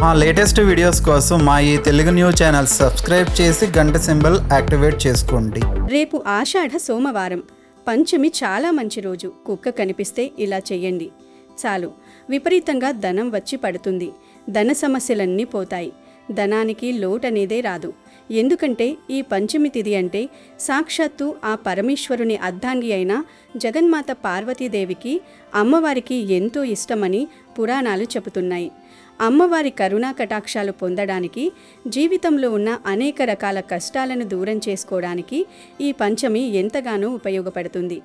మా latest videos కోసం మా ఈ తెలుగు న్యూస్ ఛానల్ సబ్స్క్రైబ్ చేసి గంట సింబల్ యాక్టివేట్ చేసుకోండి. రేపు ఆషాఢ సోమవారం, పంచమి. చాలా మంచి రోజు. కుక్క కనిపిస్తే ఇలా చెయ్యండి చాలు, విపరీతంగా ధనం వచ్చి పడుతుంది. ధన సమస్యలన్నీ పోతాయి. ధనానికి లోటనేదే రాదు. ఎందుకంటే ఈ పంచమి తిథి అంటే సాక్షాత్తు ఆ పరమేశ్వరుని అర్ధాంగి అయిన జగన్మాత పార్వతీదేవికి, అమ్మవారికి ఎంతో ఇష్టమని పురాణాలు చెబుతున్నాయి. అమ్మవారి కరుణా కటాక్షాలు పొందడానికి, జీవితంలో ఉన్న అనేక రకాల కష్టాలను దూరం చేసుకోవడానికి ఈ పంచమి ఎంతగానో ఉపయోగపడుతుంది.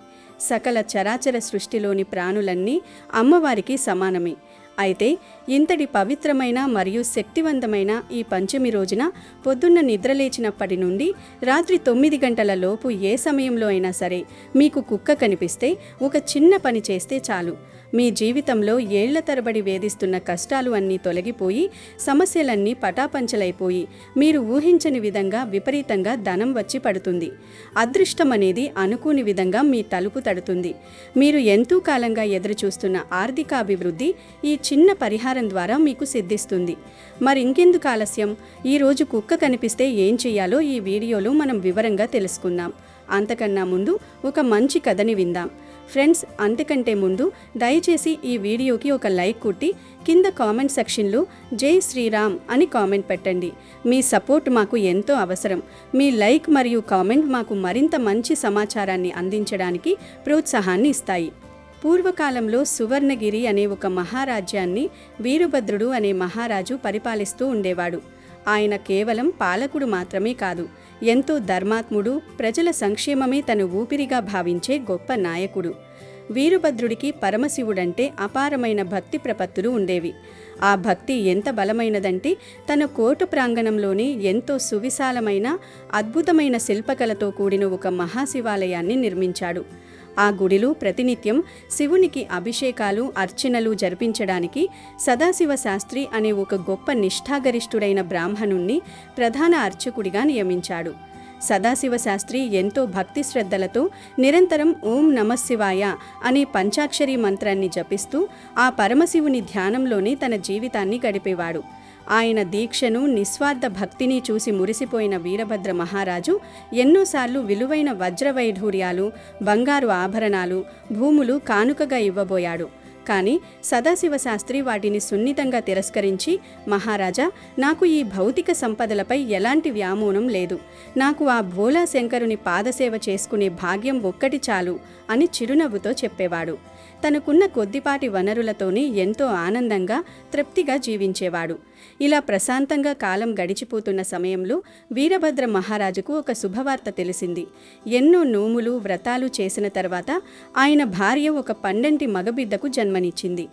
సకల చరాచర సృష్టిలోని ప్రాణులన్నీ అమ్మవారికి సమానమే. అయితే ఇంతటి పవిత్రమైన మరియు శక్తివంతమైన ఈ పంచమి రోజున పొద్దున్న నిద్రలేచినప్పటి నుండి రాత్రి 9 గంటల లోపు ఏ సమయంలో అయినా సరే మీకు కుక్క కనిపిస్తే ఒక చిన్న పని చేస్తే చాలు. మీ జీవితంలో ఏళ్ల తరబడి వేధిస్తున్న కష్టాలు అన్నీ తొలగిపోయి, సమస్యలన్నీ పటాపంచలైపోయి, మీరు ఊహించని విధంగా విపరీతంగా ధనం వచ్చి పడుతుంది. అదృష్టం అనేది అనుకోని విధంగా మీ తలుపు తడుతుంది. మీరు ఎంతో కాలంగా ఎదురుచూస్తున్న ఆర్థికాభివృద్ధి ఈ చిన్న పరిహారం ద్వారా మీకు సిద్ధిస్తుంది. మరి ఇంకెందుకు ఆలస్యం? ఈరోజు కుక్క కనిపిస్తే ఏం చేయాలో ఈ వీడియోలో మనం వివరంగా తెలుసుకుందాం. అంతకన్నా ముందు ఒక మంచి కథని విందాం. ఫ్రెండ్స్, అంతకంటే ముందు దయచేసి ఈ వీడియోకి ఒక లైక్ కొట్టి కింద కామెంట్ సెక్షన్లో జై శ్రీరామ్ అని కామెంట్ పెట్టండి. మీ సపోర్ట్ మాకు ఎంతో అవసరం. మీ లైక్ మరియు కామెంట్ మాకు మరింత మంచి సమాచారాన్ని అందించడానికి ప్రోత్సాహాన్ని ఇస్తాయి. పూర్వకాలంలో సువర్ణగిరి అనే ఒక మహారాజ్యాన్ని వీరభద్రుడు అనే మహారాజు పరిపాలిస్తూ ఉండేవాడు. ఆయన కేవలం పాలకుడు మాత్రమే కాదు, ఎంతో ధర్మాత్ముడు, ప్రజల సంక్షేమమే తన ఊపిరిగా భావించే గొప్ప నాయకుడు. వీరభద్రుడికి పరమశివుడంటే అపారమైన భక్తి ప్రపత్తులు ఉండేవి. ఆ భక్తి ఎంత బలమైనదంటే తన కోట ప్రాంగణంలోనే ఎంతో సువిశాలమైన, అద్భుతమైన శిల్పకళతో కూడిన ఒక మహాశివాలయాన్ని నిర్మించాడు. ఆ గుడిలో ప్రతినిత్యం శివునికి అభిషేకాలు, అర్చనలు జరిపించడానికి సదాశివ శాస్త్రి అనే ఒక గొప్ప నిష్ఠాగరిష్ఠుడైన బ్రాహ్మణుణ్ణి ప్రధాన అర్చకుడిగా నియమించాడు. సదాశివ శాస్త్రి ఎంతో భక్తి శ్రద్ధలతో నిరంతరం ఓం నమఃశివాయ అనే పంచాక్షరి మంత్రాన్ని జపిస్తూ ఆ పరమశివుని ధ్యానంలోనే తన జీవితాన్ని గడిపేవాడు. ఆయన దీక్షను, నిస్వార్థ భక్తిని చూసి మురిసిపోయిన వీరభద్ర మహారాజు ఎన్నోసార్లు విలువైన వజ్రవైఢూర్యాలు, బంగారు ఆభరణాలు, భూములు కానుకగా ఇవ్వబోయాడు. కానీ సదాశివ శాస్త్రి వాటిని సున్నితంగా తిరస్కరించి, మహారాజా, నాకు ఈ భౌతిక సంపదలపై ఎలాంటి వ్యామోహం లేదు. నాకు ఆ భోలా శంకరుని పాదసేవ చేసుకునే భాగ్యం ఒక్కటి చాలు అని చిరునవ్వుతో చెప్పేవాడు. తనకున్న కొద్దిపాటి వనరులతోనే ఎంతో ఆనందంగా, తృప్తిగా జీవించేవాడు. ఇలా ప్రశాంతంగా కాలం గడిచిపోతున్న సమయంలో వీరభద్ర మహారాజుకు ఒక శుభవార్త తెలిసింది. ఎన్నో నోములు, వ్రతాలు చేసిన తర్వాత ఆయన భార్య ఒక పండంటి మగబిడ్డకు జన్మనిచ్చింది.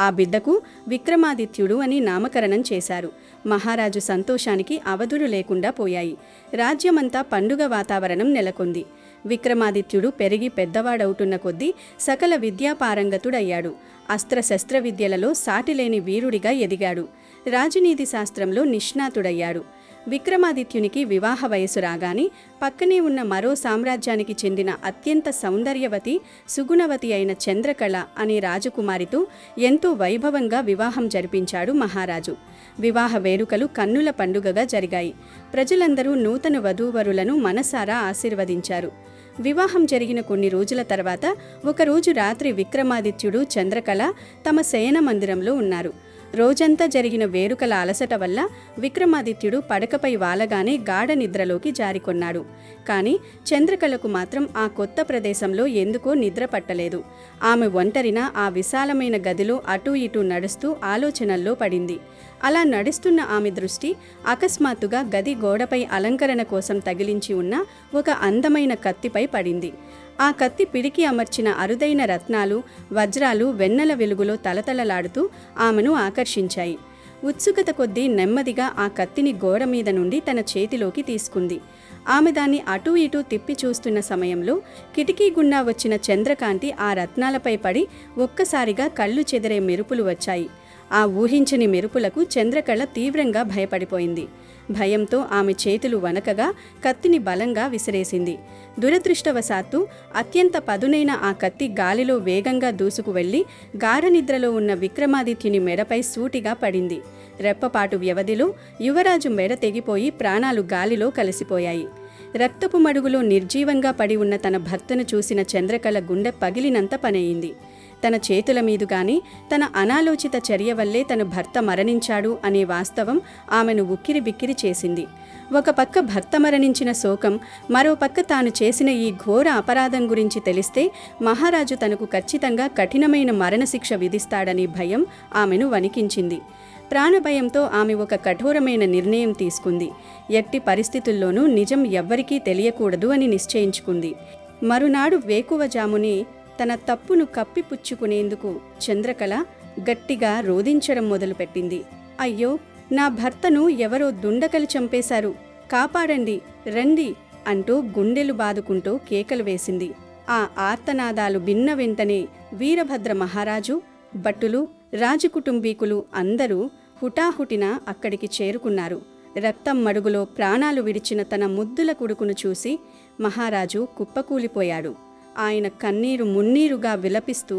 ఆ బిడ్డకు విక్రమాదిత్యుడు అని నామకరణం చేశారు. మహారాజు సంతోషానికి అవధులు లేకుండా పోయాయి. రాజ్యమంతా పండుగ వాతావరణం నెలకొంది. విక్రమాదిత్యుడు పెరిగి పెద్దవాడవుతున్న కొద్దీ సకల విద్యాపారంగతుడయ్యాడు. అస్త్రశస్త్ర విద్యలలో సాటిలేని వీరుడిగా ఎదిగాడు. రాజనీతి శాస్త్రంలో నిష్ణాతుడయ్యాడు. విక్రమాదిత్యునికి వివాహ వయసు రాగానే పక్కనే ఉన్న మరో సామ్రాజ్యానికి చెందిన అత్యంత సౌందర్యవతి, సుగుణవతి అయిన చంద్రకళ అనే రాజకుమారితో ఎంతో వైభవంగా వివాహం జరిపించాడు మహారాజు. వివాహ వేడుకలు కన్నుల పండుగగా జరిగాయి. ప్రజలందరూ నూతన వధూవరులను మనసారా ఆశీర్వదించారు. వివాహం జరిగిన కొన్ని రోజుల తర్వాత ఒకరోజు రాత్రి విక్రమాదిత్యుడు, చంద్రకళ తమ శయన మందిరంలో ఉన్నారు. రోజంతా జరిగిన వేడుకల అలసట వల్ల విక్రమాదిత్యుడు పడకపై వాలగానే గాఢ నిద్రలోకి జారికొన్నాడు. కానీ చంద్రకళకు మాత్రం ఆ కొత్త ప్రదేశంలో ఎందుకో నిద్ర పట్టలేదు. ఆమె ఒంటరిన ఆ విశాలమైన గదిలో అటూ ఇటూ నడుస్తూ ఆలోచనల్లో పడింది. అలా నడుస్తున్న ఆమె దృష్టి అకస్మాత్తుగా గది గోడపై అలంకరణ కోసం తగిలించి ఉన్న ఒక అందమైన కత్తిపై పడింది. ఆ కత్తి పిడికి అమర్చిన అరుదైన రత్నాలు, వజ్రాలు వెన్నెల వెలుగులో తలతలలాడుతూ ఆమెను ఆకర్షించాయి. ఉత్సుకత కొద్దీ నెమ్మదిగా ఆ కత్తిని గోడ మీద నుండి తన చేతిలోకి తీసుకుంది. ఆమె దాన్ని అటూ ఇటూ తిప్పి చూస్తున్న సమయంలో కిటికీ గుండా వచ్చిన చంద్రకాంతి ఆ రత్నాలపై పడి ఒక్కసారిగా కళ్ళు చెదిరే మెరుపులు వచ్చాయి. ఆ ఊహించని మెరుపులకు చంద్రకళ తీవ్రంగా భయపడిపోయింది. భయంతో ఆమె చేతులు వణకగా కత్తిని బలంగా విసిరేసింది. దురదృష్టవశాత్తు అత్యంత పదునైన ఆ కత్తి గాలిలో వేగంగా దూసుకు వెళ్లి గాఢనిద్రలో ఉన్న విక్రమాదిత్యుని మెడపై సూటిగా పడింది. రెప్పపాటు వ్యవధిలో యువరాజు మెడ తెగిపోయి ప్రాణాలు గాలిలో కలిసిపోయాయి. రక్తపు మడుగులో నిర్జీవంగా పడి ఉన్న తన భర్తను చూసిన చంద్రకళ గుండె పగిలినంత పనయింది. తన చేతుల మీదుగాని తన అనాలోచిత చర్య వల్లే తన భర్త మరణించాడు అనే వాస్తవం ఆమెను ఉక్కిరిబిక్కిరి చేసింది. ఒక పక్క భర్త మరణించిన శోకం, మరో పక్క తాను చేసిన ఈ ఘోర అపరాధం గురించి తెలిస్తే మహారాజు తనకు ఖచ్చితంగా కఠినమైన మరణశిక్ష విధిస్తాడని భయం ఆమెను వణికించింది. ప్రాణభయంతో ఆమె ఒక కఠోరమైన నిర్ణయం తీసుకుంది. ఎట్టి పరిస్థితుల్లోనూ నిజం ఎవ్వరికీ తెలియకూడదు అని నిశ్చయించుకుంది. మరునాడు వేకువజామునే తన తప్పును కప్పిపుచ్చుకునేందుకు చంద్రకళ గట్టిగా రోదించడం మొదలుపెట్టింది. అయ్యో, నా భర్తను ఎవరో దుండకలు చంపేశారు, కాపాడండి, రండి అంటూ గుండెలు బాదుకుంటూ కేకలు వేసింది. ఆ ఆర్తనాదాలు విన్న వెంటనే వీరభద్ర మహారాజు, భటులు, రాజకుటుంబీకులు అందరూ హుటాహుటిన అక్కడికి చేరుకున్నారు. రక్తం మడుగులో ప్రాణాలు విడిచిన తన ముద్దుల కొడుకును చూసి మహారాజు కుప్పకూలిపోయాడు. ఆయన కన్నీరు మున్నీరుగా విలపిస్తూ,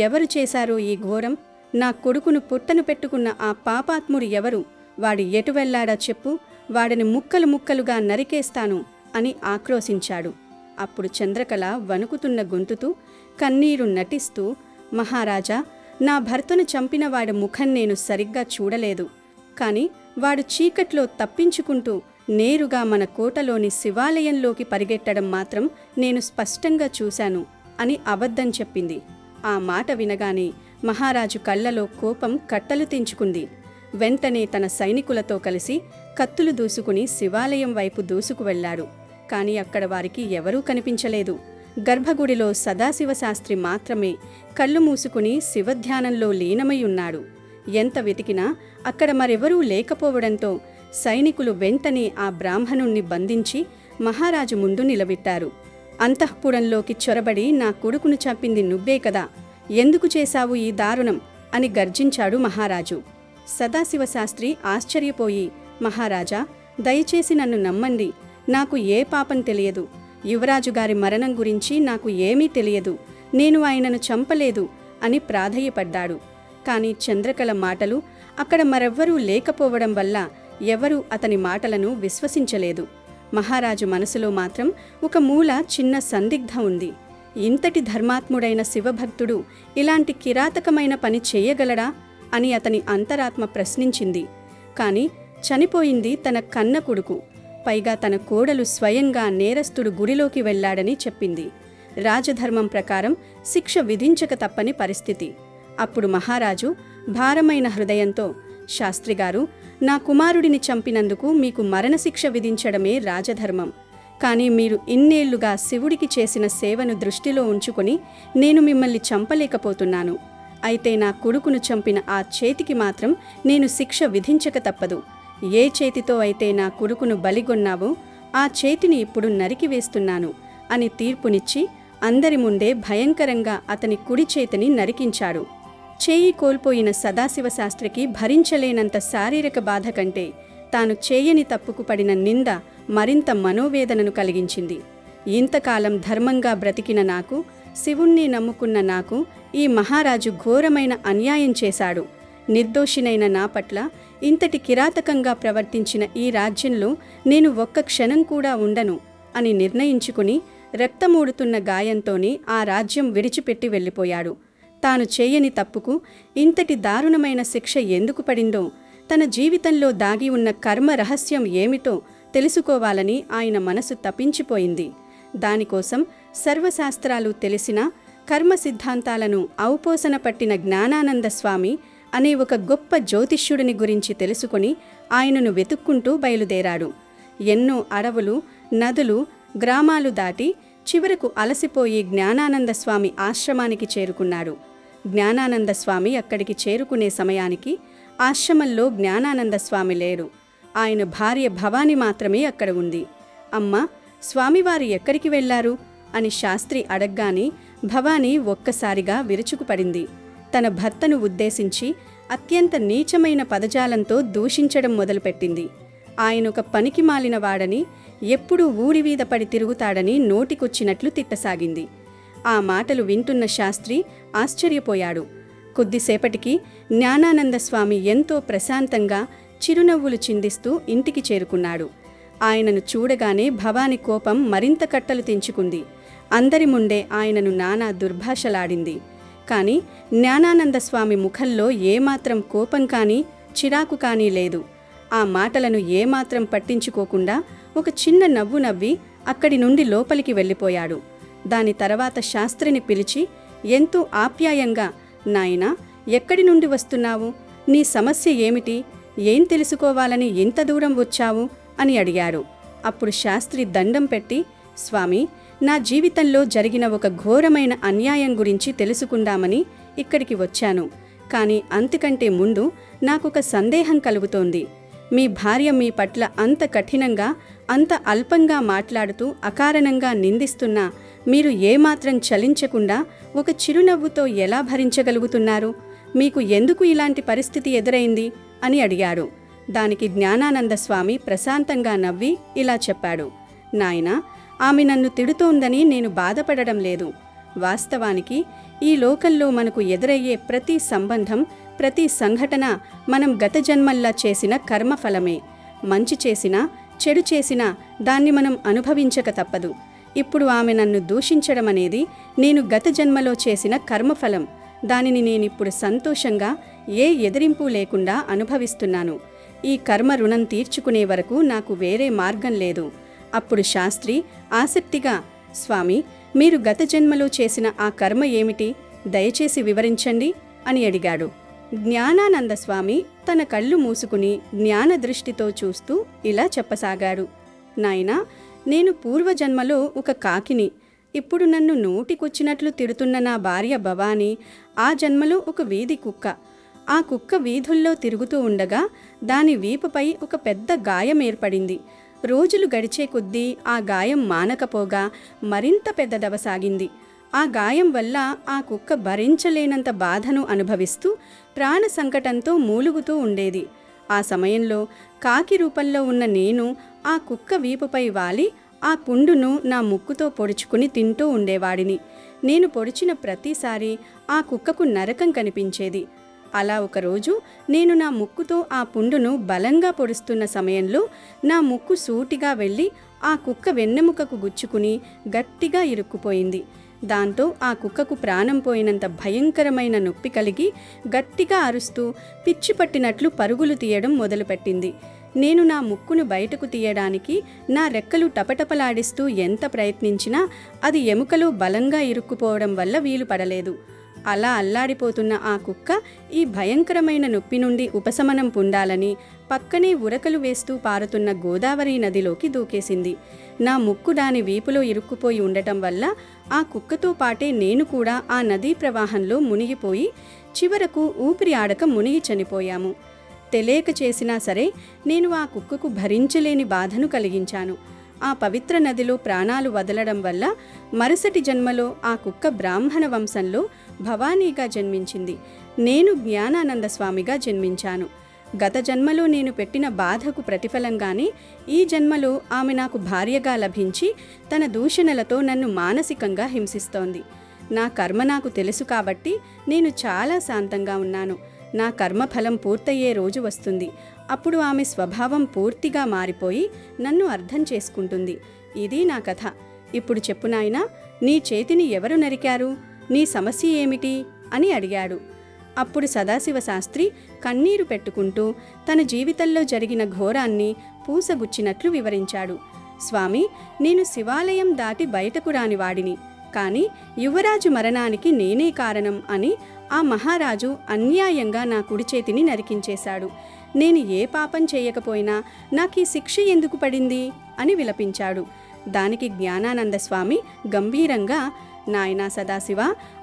ఎవరు చేశారో ఈ ఘోరం? నా కొడుకును పుట్టను పెట్టుకున్న ఆ పాపాత్ముడు ఎవరు? వాడి ఎటు వెళ్లాడా చెప్పు, వాడిని ముక్కలు ముక్కలుగా నరికేస్తాను అని ఆక్రోశించాడు. అప్పుడు చంద్రకళ వణుకుతున్న గొంతుతో కన్నీరు నటిస్తూ, మహారాజా, నా భర్తను చంపిన వాడి ముఖం నేను సరిగ్గా చూడలేదు. కాని వాడు చీకట్లో తప్పించుకుంటూ నేరుగా మన కోటలోని శివాలయంలోకి పరిగెట్టడం మాత్రం నేను స్పష్టంగా చూశాను అని అబద్ధం చెప్పింది. ఆ మాట వినగానే మహారాజు కళ్ళలో కోపం కట్టలు తెంచుకుంది. వెంటనే తన సైనికులతో కలిసి కత్తులు దూసుకుని శివాలయం వైపు దూసుకు వెళ్లాడు. కాని అక్కడ వారికి ఎవరూ కనిపించలేదు. గర్భగుడిలో సదాశివశాస్త్రి మాత్రమే కళ్ళు మూసుకుని శివధ్యానంలో లీనమై ఉన్నాడు. ఎంత వెతికినా అక్కడ మరెవరూ లేకపోవడంతో సైనికులు వెంటనే ఆ బ్రాహ్మణుణ్ణి బంధించి మహారాజు ముందు నిలబెట్టారు. అంతఃపురంలోకి చొరబడి, నా కొడుకును చంపింది నువ్వే కదా, ఎందుకు చేశావు ఈ దారుణం అని గర్జించాడు మహారాజు. సదాశివశాస్త్రి ఆశ్చర్యపోయి, మహారాజా, దయచేసి నన్ను నమ్మండి, నాకు ఏ పాపం తెలియదు. యువరాజుగారి మరణం గురించి నాకు ఏమీ తెలియదు. నేను ఆయనను చంపలేదు అని ప్రాధేయపడ్డాడు. కాని చంద్రకళ మాటలు అక్కడ మరెవ్వరూ లేకపోవడం వల్ల ఎవరూ అతని మాటలను విశ్వసించలేదు. మహారాజు మనసులో మాత్రం ఒక మూల చిన్న సందిగ్ధం ఉంది. ఇంతటి ధర్మాత్ముడైన శివభక్తుడు ఇలాంటి కిరాతకమైన పని చేయగలడా అని అతని అంతరాత్మ ప్రశ్నించింది. కాని చనిపోయింది తన కన్న కొడుకు, పైగా తన కోడలు స్వయంగా నేరస్తుడు గుడిలోకి వెళ్లాడని చెప్పింది. రాజధర్మం ప్రకారం శిక్ష విధించక తప్పని పరిస్థితి. అప్పుడు మహారాజు భారమైన హృదయంతో, శాస్త్రిగారు, నా కుమారుడిని చంపినందుకు మీకు మరణశిక్ష విధించడమే రాజధర్మం. కానీ మీరు ఇన్నేళ్లుగా శివుడికి చేసిన సేవను దృష్టిలో ఉంచుకొని నేను మిమ్మల్ని చంపలేకపోతున్నాను. అయితే నా కొడుకును చంపిన ఆ చేతికి మాత్రం నేను శిక్ష విధించక తప్పదు. ఏ చేతితో అయితే నా కొడుకును బలిగొన్నావో ఆ చేతిని ఇప్పుడు నరికివేస్తున్నాను అని తీర్పునిచ్చి అందరి ముందే భయంకరంగా అతని కుడి చేతిని నరికించాడు. చేయి కోల్పోయిన సదాశివశాస్త్రికి భరించలేనంత శారీరక బాధ కంటే తాను చేయని తప్పుకు పడిన నింద మరింత మనోవేదనను కలిగించింది. ఇంతకాలం ధర్మంగా బ్రతికిన నాకు, శివుణ్ణి నమ్ముకున్న నాకు ఈ మహారాజు ఘోరమైన అన్యాయం చేశాడు. నిర్దోషినైన నా పట్ల ఇంతటి కిరాతకంగా ప్రవర్తించిన ఈ రాజ్యంలో నేను ఒక్క క్షణం కూడా ఉండను అని నిర్ణయించుకుని రక్తమూడుతున్న గాయంతోనే ఆ రాజ్యం విడిచిపెట్టి వెళ్ళిపోయాడు. తాను చేయని తప్పుకు ఇంతటి దారుణమైన శిక్ష ఎందుకు పడిందో, తన జీవితంలో దాగి ఉన్న కర్మ రహస్యం ఏమిటో తెలుసుకోవాలని ఆయన మనసు తపించిపోయింది. దానికోసం సర్వశాస్త్రాలు తెలిసిన, కర్మ సిద్ధాంతాలను ఔపోసన పట్టిన జ్ఞానానంద స్వామి అనే ఒక గొప్ప జ్యోతిష్యుడిని గురించి తెలుసుకుని ఆయనను వెతుక్కుంటూ బయలుదేరాడు. ఎన్నో అడవులు, నదులు, గ్రామాలు దాటి చివరకు అలసిపోయి జ్ఞానానంద స్వామి ఆశ్రమానికి చేరుకున్నాడు. జ్ఞానానంద స్వామి అక్కడికి చేరుకునే సమయానికి ఆశ్రమంలో జ్ఞానానంద స్వామి లేరు. ఆయన భార్య భవాని మాత్రమే అక్కడ ఉంది. అమ్మా, స్వామివారు ఎక్కడికి వెళ్లారు అని శాస్త్రి అడగ్గానే భవాని ఒక్కసారిగా విరుచుకుపడింది. తన భర్తను ఉద్దేశించి, అత్యంత నీచమైన పదజాలంతో దూషించడం మొదలుపెట్టింది. ఆయనొక పనికిమాలిన వాడని, ఎప్పుడూ ఊరి మీద పడి తిరుగుతాడని నోటికొచ్చినట్లు తిట్టసాగింది. ఆ మాటలు వింటున్న శాస్త్రి ఆశ్చర్యపోయాడు. కొద్దిసేపటికి జ్ఞానానంద స్వామి ఎంతో ప్రశాంతంగా చిరునవ్వులు చిందిస్తూ ఇంటికి చేరుకున్నాడు. ఆయనను చూడగానే భవాని కోపం మరింత కట్టలు తెంచుకుంది. అందరి ముందే ఆయనను నానా దుర్భాషలాడింది. కాని జ్ఞానానంద స్వామి ముఖంలో ఏమాత్రం కోపం కానీ చిరాకు కానీ లేదు. ఆ మాటలను ఏమాత్రం పట్టించుకోకుండా ఒక చిన్న నవ్వు నవ్వి అక్కడి నుండి లోపలికి వెళ్ళిపోయాడు. దాని తర్వాత శాస్త్రిని పిలిచి ఎంతో ఆప్యాయంగా, నాయనా, ఎక్కడి నుండి వస్తున్నావు? నీ సమస్య ఏమిటి? ఏం తెలుసుకోవాలని ఇంత దూరం వచ్చావు అని అడిగాడు. అప్పుడు శాస్త్రి దండం పెట్టి, స్వామి, నా జీవితంలో జరిగిన ఒక ఘోరమైన అన్యాయం గురించి తెలుసుకుందామని ఇక్కడికి వచ్చాను. కానీ అంతకంటే ముందు నాకొక సందేహం కలుగుతోంది. మీ భార్య మీ పట్ల అంత కఠినంగా, అంత అల్పంగా మాట్లాడుతూ అకారణంగా నిందిస్తున్నా మీరు ఏమాత్రం చలించకుండా ఒక చిరునవ్వుతో ఎలా భరించగలుగుతున్నారు? మీకు ఎందుకు ఇలాంటి పరిస్థితి ఎదురైంది అని అడిగాడు. దానికి జ్ఞానానంద స్వామి ప్రశాంతంగా నవ్వి ఇలా చెప్పాడు, నాయనా, ఆమె నన్ను తిడుతోందని నేను బాధపడడం లేదు. వాస్తవానికి ఈ లోకంలో మనకు ఎదురయ్యే ప్రతి సంబంధం, ప్రతి సంఘటన మనం గత జన్మల్లా చేసిన కర్మఫలమే. మంచి చేసినా చెడు చేసినా దాన్ని మనం అనుభవించక తప్పదు. ఇప్పుడు ఆమె నన్ను దూషించడం అనేది నేను గత జన్మలో చేసిన కర్మఫలం. దానిని నేనిప్పుడు సంతోషంగా ఏ ఎదిరింపు లేకుండా అనుభవిస్తున్నాను. ఈ కర్మ రుణం తీర్చుకునే వరకు నాకు వేరే మార్గం లేదు. అప్పుడు శాస్త్రి ఆసక్తిగా, స్వామి, మీరు గత జన్మలో చేసిన ఆ కర్మ ఏమిటి? దయచేసి వివరించండి అని అడిగాడు. జ్ఞానానంద స్వామి తన కళ్ళు మూసుకుని జ్ఞాన దృష్టితో చూస్తూ ఇలా చెప్పసాగాడు, నాయనా, నేను పూర్వజన్మలో ఒక కాకిని. ఇప్పుడు నన్ను నోటికొచ్చినట్లు తిడుతున్న నా భార్య భవాని ఆ జన్మలో ఒక వీధి కుక్క. ఆ కుక్క వీధుల్లో తిరుగుతూ ఉండగా దాని వీపుపై ఒక పెద్ద గాయం ఏర్పడింది. రోజులు గడిచే కొద్దీ ఆ గాయం మానకపోగా మరింత పెద్దదవసాగింది. ఆ గాయం వల్ల ఆ కుక్క భరించలేనంత బాధను అనుభవిస్తూ ప్రాణ సంకటంతో మూలుగుతూ ఉండేది. ఆ సమయంలో కాకి రూపంలో ఉన్న నేను ఆ కుక్క వీపుపై వాలి ఆ పుండును నా ముక్కుతో పొడుచుకుని తింటూ ఉండేవాడిని. నేను పొడిచిన ప్రతిసారి ఆ కుక్కకు నరకం కనిపించేది. అలా ఒకరోజు నేను నా ముక్కుతో ఆ పుండును బలంగా పొడుస్తున్న సమయంలో నా ముక్కు సూటిగా వెళ్ళి ఆ కుక్క వెన్నెముకకు గుచ్చుకుని గట్టిగా ఇరుక్కుపోయింది. దాంతో ఆ కుక్కకు ప్రాణం పోయినంత భయంకరమైన నొప్పి కలిగి గట్టిగా అరుస్తూ పిచ్చి పట్టినట్లు పరుగులు తీయడం మొదలుపెట్టింది. నేను నా ముక్కును బయటకు తీయడానికి నా రెక్కలు టపటపలాడిస్తూ ఎంత ప్రయత్నించినా అది ఎముకలో బలంగా ఇరుక్కుపోవడం వల్ల వీలు పడలేదు. అలా అల్లాడిపోతున్న ఆ కుక్క ఈ భయంకరమైన నొప్పి నుండి ఉపశమనం పొందాలని పక్కనే ఉరకలు వేస్తూ పారుతున్న గోదావరి నదిలోకి దూకేసింది. నా ముక్కు దాని వీపులో ఇరుక్కుపోయి ఉండటం వల్ల ఆ కుక్కతో పాటే నేను కూడా ఆ నదీ ప్రవాహంలో మునిగిపోయి చివరకు ఊపిరి ఆడక మునిగి చనిపోయాము. తెలియక చేసినా సరే నేను ఆ కుక్కకు భరించలేని బాధను కలిగించాను. ఆ పవిత్ర నదిలో ప్రాణాలు వదలడం వల్ల మరుసటి జన్మలో ఆ కుక్క బ్రాహ్మణ వంశంలో భవానీగా జన్మించింది. నేను జ్ఞానానంద స్వామిగా జన్మించాను. గత జన్మలో నేను పెట్టిన బాధకు ప్రతిఫలంగానే ఈ జన్మలో ఆమె నాకు భార్యగా లభించి తన దూషణలతో నన్ను మానసికంగా హింసిస్తోంది. నా కర్మ నాకు తెలుసు కాబట్టి నేను చాలా శాంతంగా ఉన్నాను. నా కర్మఫలం పూర్తయ్యే రోజు వస్తుంది. అప్పుడు ఆమె స్వభావం పూర్తిగా మారిపోయి నన్ను అర్థం చేసుకుంటుంది. ఇది నా కథ. ఇప్పుడు చెప్పు నాయనా, నీ చేతిని ఎవరు నరికారు? నీ సమస్య ఏమిటి అని అడిగాడు. అప్పుడు సదాశివ శాస్త్రి కన్నీరు పెట్టుకుంటూ తన జీవితంలో జరిగిన ఘోరాన్ని పూసగుచ్చినట్లు వివరించాడు. స్వామి, నేను శివాలయం దాటి బయటకు రాని వాడిని. కానీ యువరాజు మరణానికి నేనే కారణం అని ఆ మహారాజు అన్యాయంగా నా కుడి చేతిని నరికించేశాడు. నేను ఏ పాపం చేయకపోయినా నాకీ శిక్ష ఎందుకు పడింది అని విలపించాడు. దానికి జ్ఞానానంద స్వామి గంభీరంగా, నాయనా సదాశివ,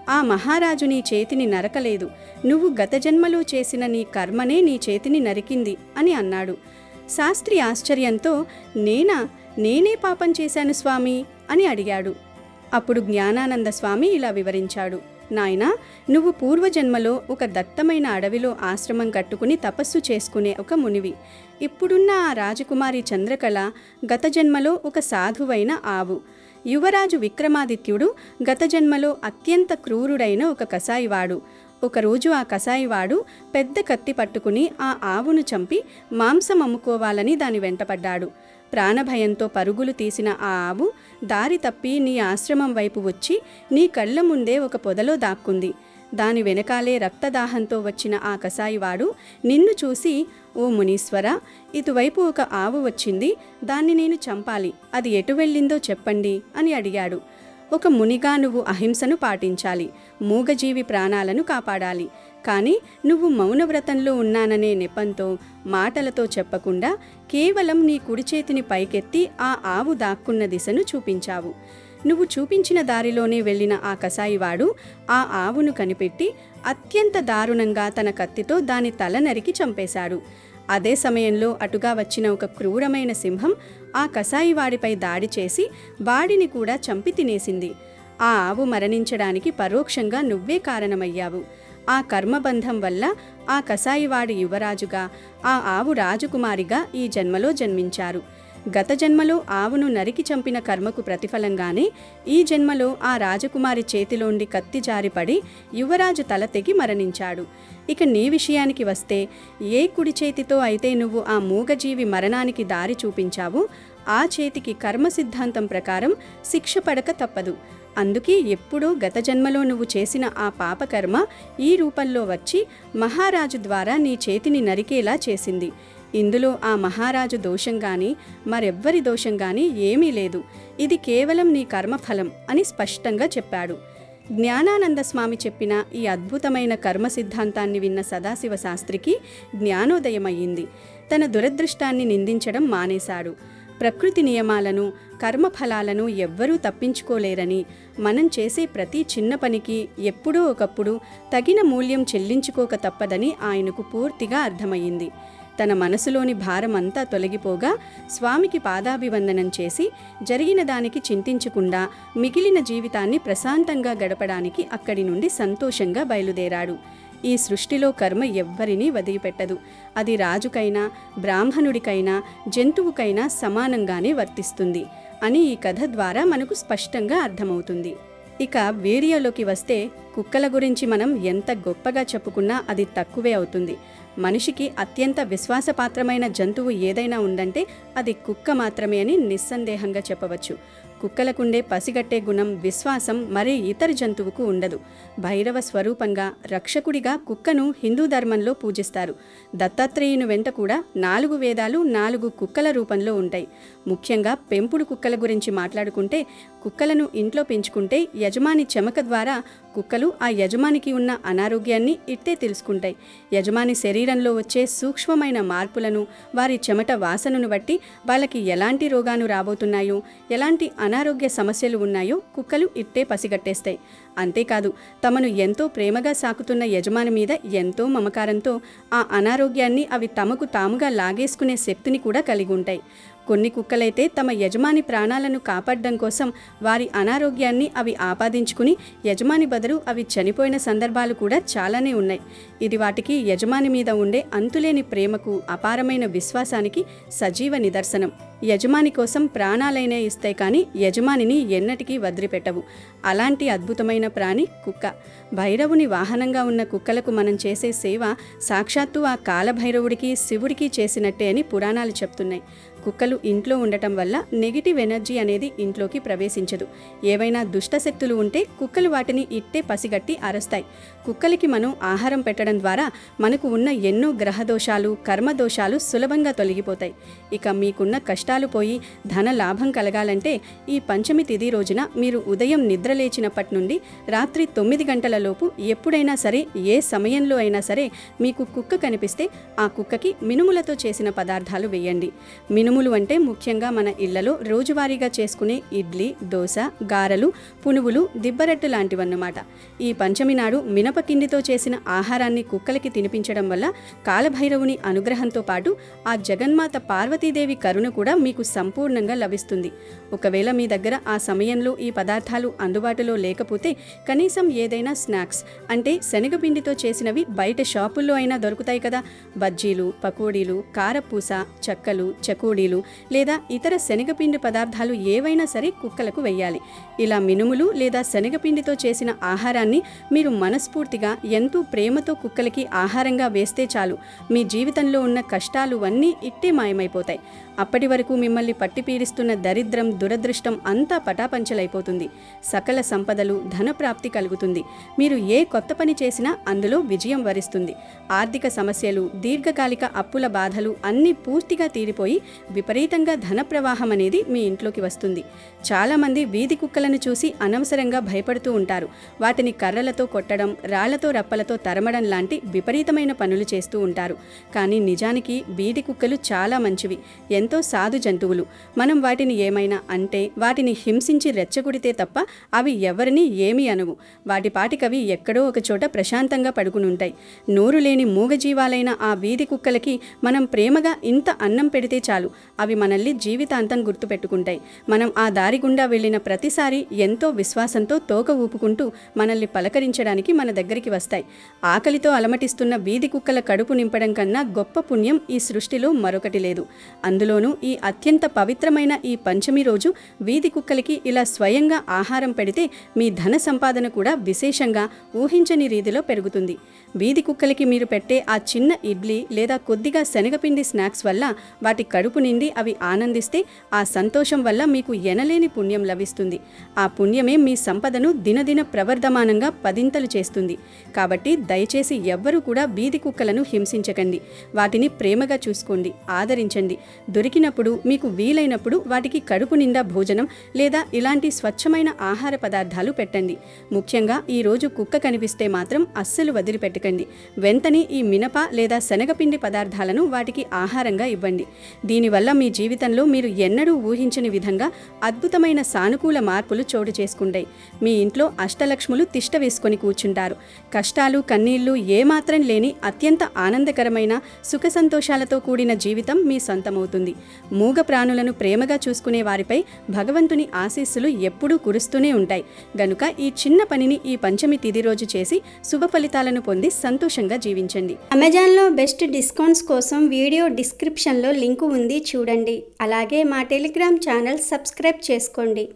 ఆ మహారాజు నీ చేతిని నరకలేదు. నువ్వు గత జన్మలో చేసిన నీ కర్మనే నీ చేతిని నరికింది అని అన్నాడు. శాస్త్రి ఆశ్చర్యంతో, నేనే పాపం చేశాను స్వామి అని అడిగాడు. అప్పుడు జ్ఞానానంద స్వామి ఇలా వివరించాడు. నాయనా, నువ్వు పూర్వజన్మలో ఒక దట్టమైన అడవిలో ఆశ్రమం కట్టుకుని తపస్సు చేసుకునే ఒక మునివి. ఇప్పుడున్న ఆ రాజకుమారి చంద్రకళ గత జన్మలో ఒక సాధువైన ఆవు. యువరాజు విక్రమాదిత్యుడు గత జన్మలో అత్యంత క్రూరుడైన ఒక కసాయివాడు. ఒకరోజు ఆ కసాయివాడు పెద్ద కత్తి పట్టుకుని ఆ ఆవును చంపి మాంసం అమ్ముకోవాలని దాని వెంటపడ్డాడు. ప్రాణభయంతో పరుగులు తీసిన ఆ ఆవు దారి తప్పి నీ ఆశ్రమం వైపు వచ్చి నీ కళ్ళ ముందే ఒక పొదలో దాక్కుంది. దాని వెనకాలే రక్తదాహంతో వచ్చిన ఆ కసాయివాడు నిన్ను చూసి, ఓ మునీశ్వర, ఇటువైపు ఒక ఆవు వచ్చింది, దాన్ని నేను చంపాలి, అది ఎటు వెళ్ళిందో చెప్పండి అని అడిగాడు. ఒక మునిగా నువ్వు అహింసను పాటించాలి, మూగజీవి ప్రాణాలను కాపాడాలి. కానీ నువ్వు మౌనవ్రతంలో ఉన్నాననే నెపంతో మాటలతో చెప్పకుండా కేవలం నీ కుడి చేతిని పైకెత్తి ఆ ఆవు దాక్కున్న దిశను చూపించావు. నువ్వు చూపించిన దారిలోనే వెళ్ళిన ఆ కసాయివాడు ఆ ఆవును కనిపెట్టి అత్యంత దారుణంగా తన కత్తితో దాని తల నరికి చంపేశాడు. అదే సమయంలో అటుగా వచ్చిన ఒక క్రూరమైన సింహం ఆ కసాయివాడిపై దాడి చేసి వాడిని కూడా చంపి తినేసింది. ఆ ఆవు మరణించడానికి పరోక్షంగా నువ్వే కారణమయ్యావు. ఆ కర్మబంధం వల్ల ఆ కసాయివాడి యువరాజుగా, ఆ ఆవు రాజకుమారిగా ఈ జన్మలో జన్మించారు. గత జన్మలో ఆవును నరికి చంపిన కర్మకు ప్రతిఫలంగానే ఈ జన్మలో ఆ రాజకుమారి చేతిలోండి కత్తి జారిపడి యువరాజు తల తెగి మరణించాడు. ఇక నీ విషయానికి వస్తే, ఏ కుడి చేతితో అయితే నువ్వు ఆ మూగజీవి మరణానికి దారి చూపించావో ఆ చేతికి కర్మ సిద్ధాంతం ప్రకారం శిక్ష పడక తప్పదు. అందుకే ఎప్పుడో గత జన్మలో నువ్వు చేసిన ఆ పాపకర్మ ఈ రూపంలో వచ్చి మహారాజు ద్వారా నీ చేతిని నరికేలా చేసింది. ఇందులో ఆ మహారాజు దోషం గాని మరెవ్వరి దోషం గాని ఏమీ లేదు. ఇది కేవలం నీ కర్మఫలం అని స్పష్టంగా చెప్పాడు. జ్ఞానానంద స్వామి చెప్పిన ఈ అద్భుతమైన కర్మ సిద్ధాంతాన్ని విన్న సదాశివ శాస్త్రికి జ్ఞానోదయమయ్యింది. తన దురదృష్టాన్ని నిందించడం మానేశాడు. ప్రకృతి నియమాలను, కర్మఫలాలను ఎవ్వరూ తప్పించుకోలేరని, మనం చేసే ప్రతి చిన్న పనికి ఎప్పుడో ఒకప్పుడు తగిన మూల్యం చెల్లించుకోక తప్పదని ఆయనకు పూర్తిగా అర్థమయ్యింది. తన మనసులోని భారమంతా తొలగిపోగా స్వామికి పాదాభివందనం చేసి జరిగిన దానికి చింతించకుండా మిగిలిన జీవితాన్ని ప్రశాంతంగా గడపడానికి అక్కడి నుండి సంతోషంగా బయలుదేరాడు. ఈ సృష్టిలో కర్మ ఎవ్వరినీ వదిలిపెట్టదు. అది రాజుకైనా, బ్రాహ్మణుడికైనా, జంతువుకైనా సమానంగానే వర్తిస్తుంది అని ఈ కథ ద్వారా మనకు స్పష్టంగా అర్థమవుతుంది. ఇక వీడియోలోకి వస్తే, కుక్కల గురించి మనం ఎంత గొప్పగా చెప్పుకున్నా అది తక్కువే అవుతుంది. మనిషికి అత్యంత విశ్వాసపాత్రమైన జంతువు ఏదైనా ఉందంటే అది కుక్క మాత్రమే అని నిస్సందేహంగా చెప్పవచ్చు. కుక్కలకుండే పసిగట్టే గుణం, విశ్వాసం మరే ఇతర జంతువుకు ఉండదు. భైరవ స్వరూపంగా, రక్షకుడిగా కుక్కను హిందూ ధర్మంలో పూజిస్తారు. దత్తాత్రేయుని వెంట కూడా 4 వేదాలు 4 కుక్కల రూపంలో ఉంటాయి. ముఖ్యంగా పెంపుడు కుక్కల గురించి మాట్లాడుకుంటే, కుక్కలను ఇంట్లో పెంచుకుంటే యజమాని చెమక ద్వారా కుక్కలు ఆ యజమానికి ఉన్న అనారోగ్యాన్ని ఇట్టే తెలుసుకుంటాయి. యజమాని శరీరంలో వచ్చే సూక్ష్మమైన మార్పులను, వారి చెమట వాసనను బట్టి వాళ్ళకి ఎలాంటి రోగాలు రాబోతున్నాయో, ఎలాంటి అనారోగ్య సమస్యలు ఉన్నాయో కుక్కలు ఇట్టే పసిగట్టేస్తాయి. అంతేకాదు, తమను ఎంతో ప్రేమగా సాకుతున్న యజమాని మీద ఎంతో మమకారంతో ఆ అనారోగ్యాన్ని అవి తమకు తాముగా లాగేసుకునే శక్తిని కూడా కలిగి ఉంటాయి. కొన్ని కుక్కలైతే తమ యజమాని ప్రాణాలను కాపాడడం కోసం వారి అనారోగ్యాన్ని అవి ఆపాదించుకుని యజమాని బదులు అవి చనిపోయిన సందర్భాలు కూడా చాలానే ఉన్నాయి. ఇది వాటికి యజమాని మీద ఉండే అంతులేని ప్రేమకు, అపారమైన విశ్వాసానికి సజీవ నిదర్శనం. యజమాని కోసం ప్రాణాలైనా ఇస్తాయి కానీ యజమానిని ఎన్నటికీ వదిలిపెట్టవు. అలాంటి అద్భుతమైన ప్రాణి కుక్క. భైరవుని వాహనంగా ఉన్న కుక్కలకు మనం చేసే సేవ సాక్షాత్తు ఆ కాలభైరవుడికి, శివుడికి చేసినట్టే అని పురాణాలు చెప్తున్నాయి. కుక్కలు ఇంట్లో ఉండటం వల్ల నెగిటివ్ ఎనర్జీ అనేది ఇంట్లోకి ప్రవేశించదు. ఏవైనా దుష్టశక్తులు ఉంటే కుక్కలు వాటిని ఇట్టే పసిగట్టి అరుస్తాయి. కుక్కలకి మనం ఆహారం పెట్టడం ద్వారా మనకు ఉన్న ఎన్నో గ్రహదోషాలు, కర్మదోషాలు సులభంగా తొలగిపోతాయి. ఇక మీకున్న కష్టాలు పోయి ధన లాభం కలగాలంటే ఈ పంచమి తిథి రోజున మీరు ఉదయం నిద్రలేచినప్పటి నుండి రాత్రి 9 గంటల లోపు ఎప్పుడైనా సరే, ఏ సమయంలో అయినా సరే మీకు కుక్క కనిపిస్తే ఆ కుక్కకి మినుములతో చేసిన పదార్థాలు వేయండి. మినుములు మినుములు అంటే ముఖ్యంగా మన ఇళ్లలో రోజువారీగా చేసుకునే ఇడ్లీ, దోశ, గారెలు, పునుగులు, దిబ్బరట్టు లాంటివన్నమాట. ఈ పంచమి నాడు మినపకిండితో చేసిన ఆహారాన్ని కుక్కలకి తినిపించడం వల్ల కాలభైరవుని అనుగ్రహంతో పాటు ఆ జగన్మాత పార్వతీదేవి కరుణ కూడా మీకు సంపూర్ణంగా లభిస్తుంది. ఒకవేళ మీ దగ్గర ఆ సమయంలో ఈ పదార్థాలు అందుబాటులో లేకపోతే కనీసం ఏదైనా స్నాక్స్ అంటే శనగపిండితో చేసినవి బయట షాపుల్లో అయినా దొరుకుతాయి కదా. బజ్జీలు, పకోడీలు, కారపూస, చెక్కలు, చకోడీలు లేదా ఇతర శనగపిండి పదార్థాలు ఏవైనా సరే కుక్కలకు వెయ్యాలి. ఇలా మినుములు లేదా శనగపిండితో చేసిన ఆహారాన్ని మీరు మనస్ఫూర్తిగా ఎంతో ప్రేమతో కుక్కలకి ఆహారంగా వేస్తే చాలు, మీ జీవితంలో ఉన్న కష్టాలు అన్నీ ఇట్టే మాయమైపోతాయి. అప్పటి వరకు మిమ్మల్ని పట్టి పీడిస్తున్న దరిద్రం, దురదృష్టం అంతా పటాపంచలైపోతుంది. సకల సంపదలు, ధనప్రాప్తి కలుగుతుంది. మీరు ఏ కొత్త పని చేసినా అందులో విజయం వరిస్తుంది. ఆర్థిక సమస్యలు, దీర్ఘకాలిక అప్పుల బాధలు అన్నీ పూర్తిగా తీరిపోయి విపరీతంగా ధన ప్రవాహం అనేది మీ ఇంట్లోకి వస్తుంది. చాలామంది వీధి కుక్కలను చూసి అనవసరంగా భయపడుతూ ఉంటారు. వాటిని కర్రలతో కొట్టడం, రాళ్లతో రప్పలతో తరమడం లాంటి విపరీతమైన పనులు చేస్తూ ఉంటారు. కానీ నిజానికి వీధి కుక్కలు చాలా మంచివి, ఎంతో సాధు జంతువులు. మనం వాటిని ఏమైనా అంటే వాటిని హింసించి రెచ్చగొడితే తప్ప అవి ఎవరిని ఏమీ అనవు. వాటి పాటికవి ఎక్కడో ఒక చోట ప్రశాంతంగా పడుకునుంటాయి. నోరు లేని మూగజీవాలైన ఆ వీధి కుక్కలకి మనం ప్రేమగా ఇంత అన్నం పెడితే చాలు, అవి మనల్ని జీవితాంతం గుర్తుపెట్టుకుంటాయి. మనం ఆ దారి గుండా వెళ్ళిన ప్రతిసారి ఎంతో విశ్వాసంతో తోక ఊపుకుంటూ మనల్ని పలకరించడానికి మన దగ్గరికి వస్తాయి. ఆకలితో అలమటిస్తున్న వీధి కుక్కల కడుపు నింపడం కన్నా గొప్ప పుణ్యం ఈ సృష్టిలో మరొకటి లేదు. అందులోనూ ఈ అత్యంత పవిత్రమైన ఈ పంచమి రోజు వీధి కుక్కలకి ఇలా స్వయంగా ఆహారం పెడితే మీ ధన సంపాదన కూడా విశేషంగా ఊహించని రీతిలో పెరుగుతుంది. వీధి కుక్కలకి మీరు పెట్టే ఆ చిన్న ఇడ్లీ లేదా కొద్దిగా శనగపిండి స్నాక్స్ వల్ల వాటి కడుపు నిండి అవి ఆనందిస్తే ఆ సంతోషం వల్ల మీకు ఎనలేని పుణ్యం లభిస్తుంది. ఆ పుణ్యమే మీ సంపదను దినదిన ప్రవర్ధమానంగా పదింతలు చేస్తుంది. కాబట్టి దయచేసి ఎవ్వరూ కూడా వీధి కుక్కలను హింసించకండి. వాటిని ప్రేమగా చూసుకోండి, ఆదరించండి. దొరికినప్పుడు మీకు వీలైనప్పుడు వాటికి కడుపు నిండా భోజనం లేదా ఇలాంటి స్వచ్ఛమైన ఆహార పదార్థాలు పెట్టండి. ముఖ్యంగా ఈరోజు కుక్క కనిపిస్తే మాత్రం అస్సలు వదిలిపెట్టకండి. వెంటనే ఈ మినప లేదా శనగపిండి పదార్థాలను వాటికి ఆహారంగా ఇవ్వండి. దీనివల్ల మీ జీవితంలో మీరు ఎన్నడూ ఊహించని విధంగా అద్భుతమైన సానుకూల మార్పులు చోటు చేసుకుంటాయి. మీ ఇంట్లో అష్టలక్ష్ములు తిష్ట వేసుకొని కూర్చుంటారు. కష్టాలు, కన్నీళ్లు ఏమాత్రం లేని అత్యంత ఆనందకరమైన సుఖ సంతోషాలతో కూడిన జీవితం మీ సొంతమవుతుంది. మూగ ప్రాణులను ప్రేమగా చూసుకునే వారిపై భగవంతుని ఆశీస్సులు ఎప్పుడూ కురుస్తూనే ఉంటాయి. గనుక ఈ చిన్న పనిని ఈ పంచమి తిథి రోజు చేసి శుభ ఫలితాలను పొంది సంతోషంగా జీవించండి. అమెజాన్లో బెస్ట్ డిస్కౌంట్స్ కోసం వీడియో డిస్క్రిప్షన్లో లింకు ఉంది, చూడండి. అలాగే మా టెలిగ్రామ్ ఛానల్ సబ్స్క్రైబ్ చేసుకోండి.